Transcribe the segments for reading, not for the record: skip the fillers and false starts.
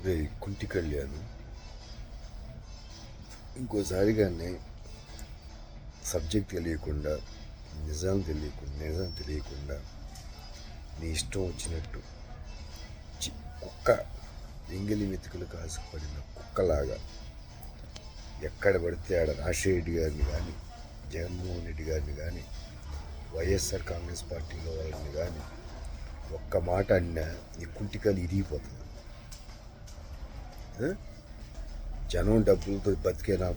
రే కుంటి కళ్యాణ్ ఇంకోసారి కానీ సబ్జెక్ట్ తెలియకుండా నిజం తెలియకుండా నీ ఇష్టం వచ్చినట్టు కుక్క ఎంగిలి మెతుకులు కాసుకుపడిన కుక్కలాగా ఎక్కడ పడితే ఆడ రాజశేఖర రెడ్డి గారిని కానీ జగన్మోహన్ రెడ్డి గారిని కానీ వైఎస్ఆర్ కాంగ్రెస్ పార్టీలో వాళ్ళని కానీ ఒక్క మాట అన్నా నీ కుంటికాలు ఇరిగిపోతుంది. జనం డబ్బులతో బతికేనా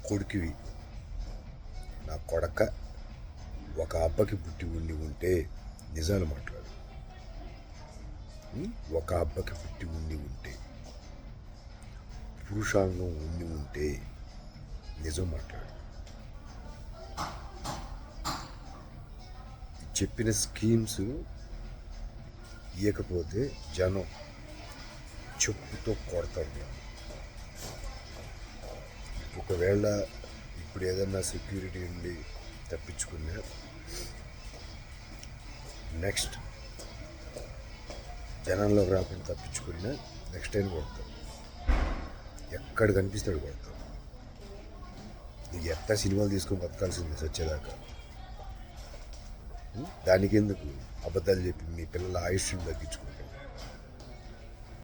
కొడుకువి నా కొడక ఒక అబ్బకి పుట్టి ఉంటే నిజాలు మాట్లాడు. ఒక అబ్బకి పుట్టి ఉంటే పురుషాంగం ఉంటే నిజం మాట్లాడు. చెప్పిన స్కీమ్స్ ఇవ్వకపోతే జనం చెప్పుతో కొడతారు. ఒకవేళ ఇప్పుడు ఏదన్నా సెక్యూరిటీ ఉండి తప్పించుకున్నా నెక్స్ట్ జనంలోకి రాకుండా తప్పించుకున్నా నెక్స్ట్ టైం కొడతాం. ఎక్కడ కనిపిస్తాడు కొడతాం. నీకు ఎట్లా సినిమాలు తీసుకొని బతకాల్సిందే వచ్చేదాకా. దానికి ఎందుకు అబద్ధాలు చెప్పి మీ పిల్లల ఆయుష్ని తగ్గించుకో.